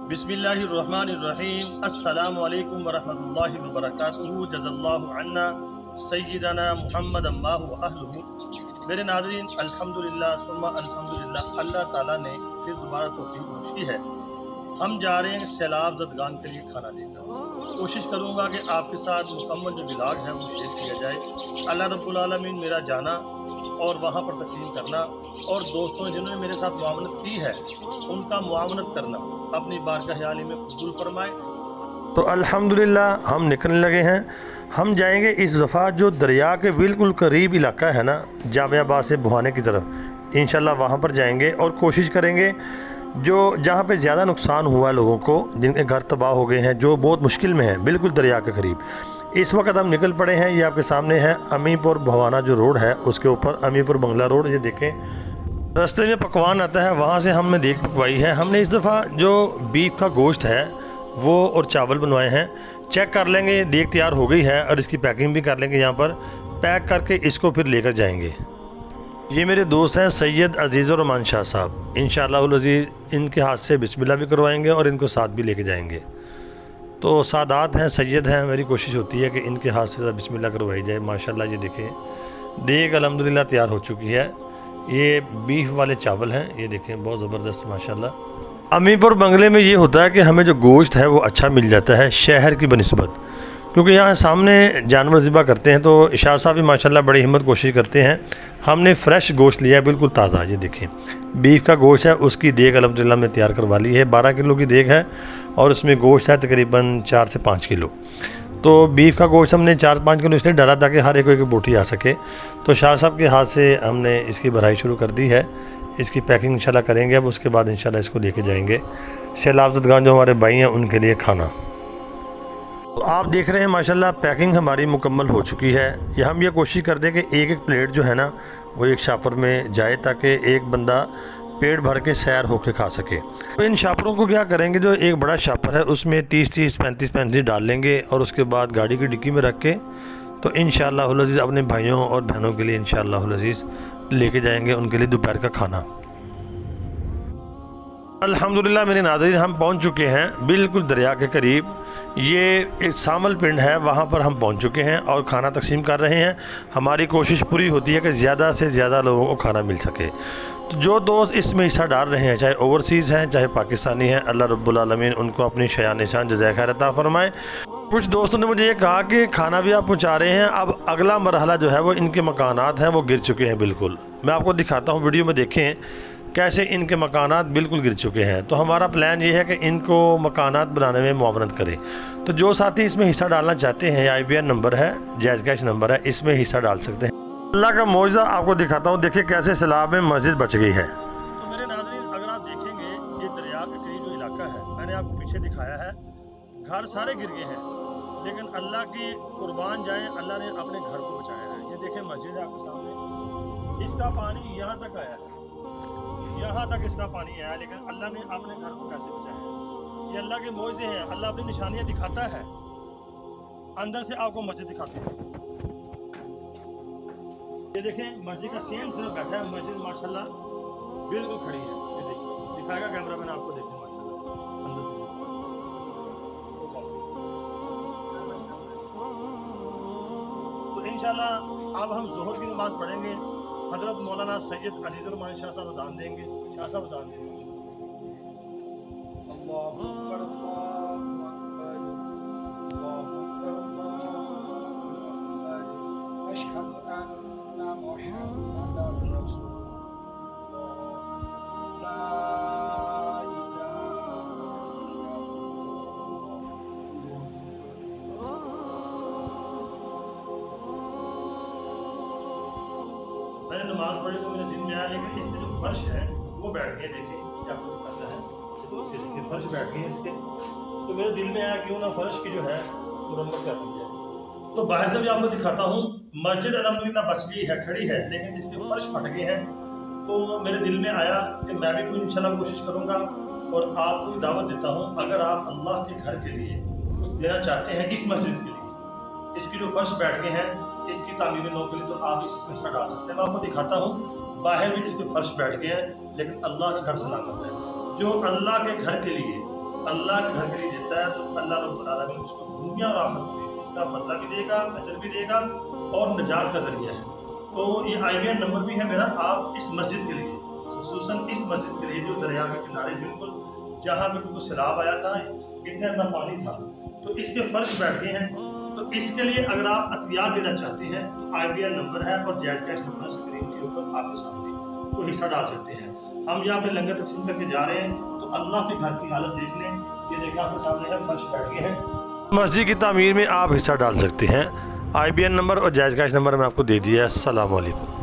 बिस्मिल्लाहिर्रहमानिर्रहीम। अस्सलामु अलैकुम वरहमतुल्लाहि वबरकातुहू। जज़ल्लाहु अन्ना सय्यिदना मुहम्मद अम्माहु व अहलुहू। मेरे नाज़रीन, अल्हम्दुलिल्लाह सुम्मा अल्हम्दुलिल्लाह, अल्लाह ताला ने फिर दोबारा तौफीक बख्शी है। हम जा रहे हैं सैलाब ज़दगान के लिए खाना लेकर। कोशिश करूँगा कि आपके साथ मुकम्मल जो व्लॉग है वो शेयर किया जाए। अल्लाह रब्बुल आलमीन मेरा जाना और वहाँ पर तकसीम करना, और दोस्तों ने जिन्होंने मेरे साथ मुआवनत की है उनका मुआवनत करना अपनी बारगाह आली में कबूल फरमाए। तो अल्हम्दुलिल्लाह हम निकलने लगे हैं। हम जाएंगे इस दफ़ा जो दरिया के बिल्कुल करीब इलाका है ना, जामियाबाद से बुहाने की तरफ, इंशाल्लाह वहाँ पर जाएंगे और कोशिश करेंगे जो जहाँ पे ज़्यादा नुकसान हुआ लोगों को, जिनके घर तबाह हो गए हैं, जो बहुत मुश्किल में हैं, बिल्कुल दरिया के करीब। इस वक्त हम निकल पड़े हैं। ये आपके सामने है अमीपुर भवाना जो रोड है, उसके ऊपर अमीपुर बंगला रोड। ये देखें, रास्ते में पकवान आता है, वहाँ से हमने देख पकवाई है। हमने इस दफ़ा जो बीफ का गोश्त है वो और चावल बनवाए हैं। चेक कर लेंगे, देख तैयार हो गई है, और इसकी पैकिंग भी कर लेंगे। यहाँ पर पैक करके इसको फिर लेकर जाएंगे। ये मेरे दोस्त हैं सैयद अजीज़ुर रहमान शाह साहब। इंशाअल्लाहुल अज़ीज़ इनके हाथ से बिस्मिल्लाह भी करवाएंगे और इनको साथ भी लेके जाएंगे। तो सादात हैं, सैयद हैं, मेरी कोशिश होती है कि इनके हाथ से बिस्मिल्लाह करवाई जाए। माशाल्लाह ये देखें, देग अल्हम्दुलिल्लाह तैयार हो चुकी है। ये बीफ वाले चावल हैं, ये देखें बहुत ज़बरदस्त माशाल्लाह। अमीपुर बंगले में ये होता है कि हमें जो गोश्त है वो अच्छा मिल जाता है शहर की बनिस्बत, क्योंकि यहाँ सामने जानवर ज़िबा करते हैं। तो शाह साहब भी माशाल्लाह बड़ी हिम्मत कोशिश करते हैं। हमने फ़्रेश गोश्त लिया है, बिल्कुल ताज़ा। ये देखें, बीफ का गोश्त है, उसकी देग अल्हम्दुलिल्लाह में तैयार करवा ली है। 12 किलो की देग है और उसमें गोश्त है तकरीबन 4 से 5 किलो। तो बीफ का गोश्त हमने 4-5 किलो इसलिए डाला ताकि हर एक बोटी आ सके। तो शाह साहब के हाथ से हमने इसकी भराई शुरू कर दी है। इसकी पैकिंग इंशाल्लाह करेंगे। अब उसके बाद इंशाल्लाह इसको लेके जाएंगे सैलाब ज़दगान जो हमारे भाई हैं उनके लिए खाना। तो आप देख रहे हैं माशाल्लाह पैकिंग हमारी मुकम्मल हो चुकी है। या हम ये कोशिश करते हैं कि एक प्लेट जो है ना वो एक शापर में जाए, ताकि एक बंदा पेट भर के सैर होके खा सके। तो इन शापरों को क्या करेंगे, जो एक बड़ा शापर है उसमें 30-30, 35-35 डाल लेंगे और उसके बाद गाड़ी की डिक्की में रख के तो इंशाअल्लाहुल अज़ीज़ अपने भाइयों और बहनों के लिए इंशाअल्लाहुल अज़ीज़ लेके जाएंगे उनके लिए दोपहर का खाना। अल्हम्दुलिल्लाह मेरे नाज़रीन, हम पहुंच चुके हैं बिल्कुल दरिया के करीब। ये एक सामल पिंड है, वहाँ पर हम पहुँच चुके हैं और खाना तकसीम कर रहे हैं। हमारी कोशिश पूरी होती है कि ज़्यादा से ज़्यादा लोगों को खाना मिल सके। तो जो दोस्त इसमें हिस्सा डाल रहे हैं, चाहे ओवरसीज़ हैं चाहे पाकिस्तानी हैं, अल्लाह रब्बुल आलमीन उनको अपनी शयान निशान जज़ाए खैर अता फरमाए। कुछ दोस्तों ने मुझे ये कहा कि खाना भी आप पहुँचा रहे हैं, अब अगला मरहला जो है वो इनके मकानात हैं वो गिर चुके हैं बिल्कुल। मैं आपको दिखाता हूँ, वीडियो में देखें कैसे इनके मकानात बिल्कुल गिर चुके हैं। तो हमारा प्लान ये है कि इनको मकानात बनाने में मुआवनत करें। तो जो साथी इसमें हिस्सा डालना चाहते हैं, IBN नंबर है, जायज़ कैश नंबर है, इसमें हिस्सा डाल सकते हैं। अल्लाह का मौजज़ा आपको दिखाता हूँ। देखिए कैसे सैलाब में मस्जिद बच गई है। तो मेरे नाज़रीन, अगर आप देखेंगे ये दरिया के करीब जो इलाका है, मैंने आपको पीछे दिखाया है, घर सारे गिर गए हैं, लेकिन अल्लाह की कुर्बान जाएँ, अल्लाह ने अपने घर को बचाया है। ये देखें मस्जिद है आपके सामने, इसका पानी यहाँ तक आया है, यहाँ तक इसका पानी आया, लेकिन अल्लाह ने अपने घर को कैसे बचाया है। ये अल्लाह के मौजज़े हैं, अल्लाह अपनी निशानियाँ दिखाता है। अंदर से आपको मस्जिद दिखाते हैं। ये देखें मस्जिद का सेम सिर्फ बैठा है, मस्जिद माशाल्लाह बिल्कुल खड़ी है। ये देखिए, दिखाएगा कैमरा मैन आपको, देखें माशाल्लाह अंदर से। तो इंशाल्लाह अब हम ज़ोहर की नमाज़ पढ़ेंगे। हज़रत मौलाना सैयद अजीज़ुर रहमान शाह साहब अज़ान देंगे। शाह साहब अज़ान देंगे। अल्लाहु अकबर, अल्लाहु अकबर, अल्लाहु अकबर, अशहदु अन्ना मुहम्मदर रसूलुल्लाह, ला इलाहा इल्लल्लाह। मैंने नमाज पढ़ी तो मेरे जिन में आया, लेकिन इसके जो फर्श है वो बैठ गए। देखिए क्या आपको दिखाता है, इसके फर्श बैठ गए इसके। तो मेरे दिल में आया क्यों ना फर्श की जो है मुरम्मत कर दी जाए। तो बाहर से भी आपको दिखाता हूँ, मस्जिद अल्हम्दुलिल्लाह बच गई है, खड़ी है, लेकिन इसके फर्श फट गए हैं। तो मेरे दिल में आया कि मैं भी कोई इंशाल्लाह कोशिश करूँगा और आपको दावत देता हूँ, अगर आप अल्लाह के घर के लिए कुछ देना चाहते हैं, इस मस्जिद के लिए, इसकी जो फर्श बैठ गए हैं, इसकी तामीर नौ के लिए, तो आप इसमें हिस्सा डाल सकते हैं। मैं आपको दिखाता हूँ, बाहर भी इसके फर्श बैठ गए हैं, लेकिन अल्लाह का घर सलामत है। जो अल्लाह के घर के लिए अल्लाह के घर के लिए देता है तो अल्लाह रब्बुल आलमीन उसको दुनिया और आखिरत में इसका बदला भी देगा, अजर भी देगा और निजात का जरिया है। तो ये IBN नंबर भी है मेरा। आप इस मस्जिद के लिए, खुसूसन इस मस्जिद के लिए जो दरिया के किनारे बिल्कुल जहाँ पे कोई सैलाब आया था, इतना पानी था, तो इसके फर्श बैठ गए हैं। तो इसके लिए अगर आप अतियात देना चाहते हैं तो IBN नंबर है और जायज़ कैश नंबर स्क्रीन के ऊपर आपके सामने, तो हिस्सा डाल सकते हैं। हम यहाँ पे लंगर तकसीम करके जा रहे हैं, तो अल्लाह के घर की हालत देख लें। ये देखिए आपके सामने है, फर्श बैठ गए हैं। मस्जिद की तामीर में आप हिस्सा डाल सकते हैं। IBN नंबर और जायज़ कैश नंबर मैं आपको दे दिया है। अस्सलाम वालेकुम।